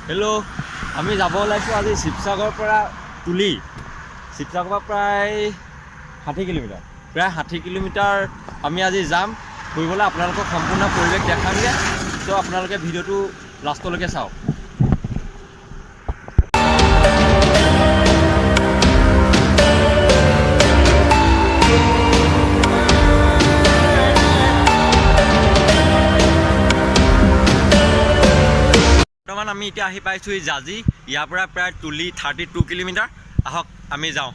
Hello' আমি যাব ওলাইছোঁ আজি শিৱসাগৰৰ পৰা তুলি। শিৱসাগৰৰ পৰা প্ৰায় 60 কিলোমিটাৰ। প্ৰায় 60 কিলোমিটাৰ আমি আজি যাম ফুৰিবলৈ। আপোনালোকক সম্পূৰ্ণ পৰিৱেশ দেখামগৈ, তো আপোনালোকে ভিডিঅ'টো লাষ্টলৈকে চাওক। বৰ্তমান আমি এতিয়া আহি পাইছোঁ এই জাজি। ইয়াৰ পৰা প্ৰায় তুলি 32 কিলোমিটাৰ। আহক আমি যাওঁ।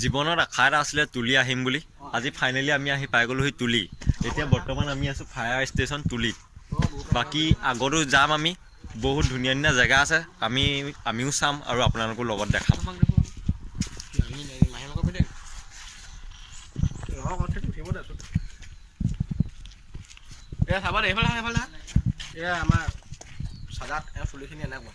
জীৱনত আশা এটা আছিলে তুলি আহিম বুলি। আজি ফাইনেলি আমি আহি পাই গ'লোহি তুলি। এতিয়া বৰ্তমান আমি আছোঁ ফায়াৰ ষ্টেচন তুলিত। বাকী আগতো যাম আমি। বহুত ধুনীয়া ধুনীয়া জেগা আছে, আমিও চাম আৰু আপোনালোকৰ লগত দেখাম। আমাৰ চাজাত চুলিখিনি এনেকুৱা।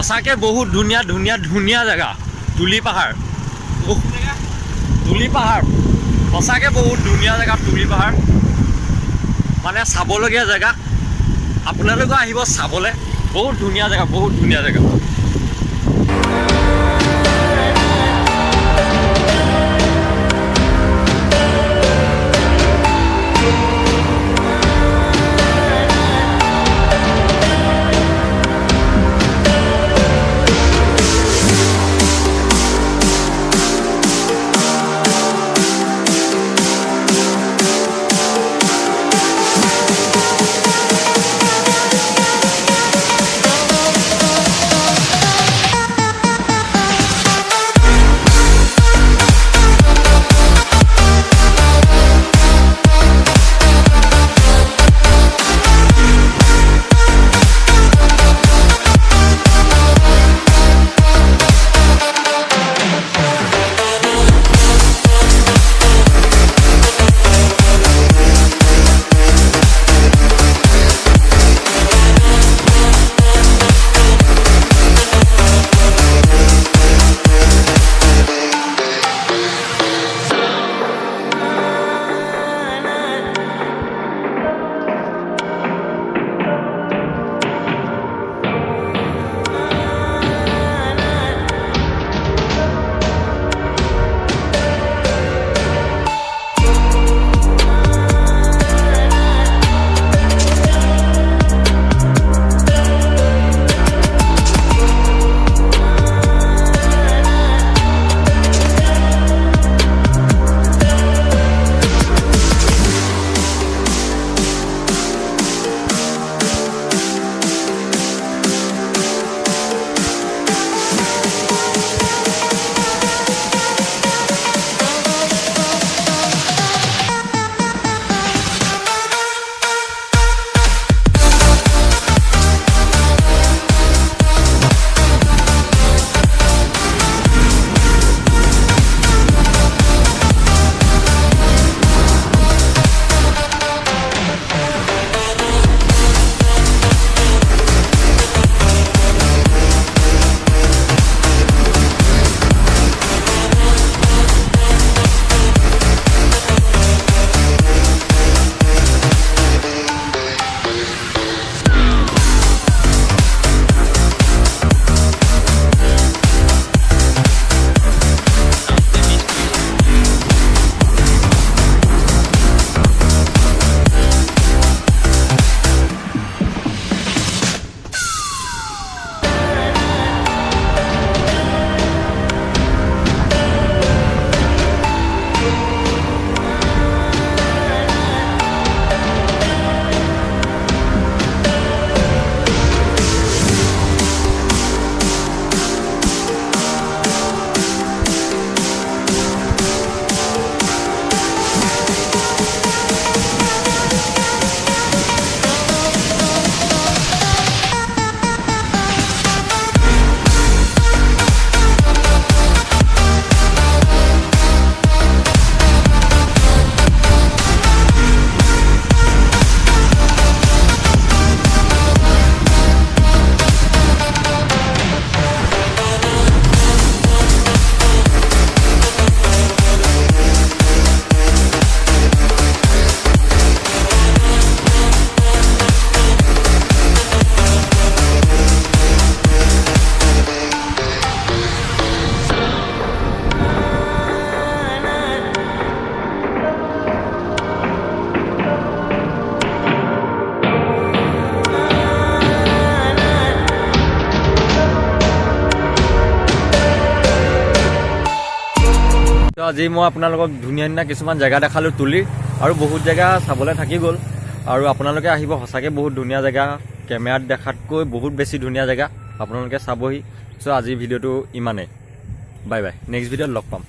সঁচাকৈ বহুত ধুনীয়া ধুনীয়া ধুনীয়া জেগা। তুলি পাহাৰ, তুলি পাহাৰ সঁচাকৈ বহুত ধুনীয়া জেগা। তুলি পাহাৰ মানে চাবলগীয়া জেগা। আপোনালোকে আহিব চাবলৈ। বহুত ধুনীয়া জেগা, বহুত ধুনীয়া জেগা। আজি মই আপোনালোকক ধুনীয়া ধুনীয়া কিছুমান জেগা দেখালোঁ তুলিৰ, আৰু বহুত জেগা চাবলৈ থাকি গ'ল। আৰু আপোনালোকে আহিব, সঁচাকৈ বহুত ধুনীয়া জেগা, কেমেৰাত দেখাতকৈ বহুত বেছি ধুনীয়া জেগা, আপোনালোকে চাবহি। চ' আজিৰ ভিডিঅ'টো ইমানেই, বাই বাই, নেক্সট ভিডিঅ'ত লগ পাম।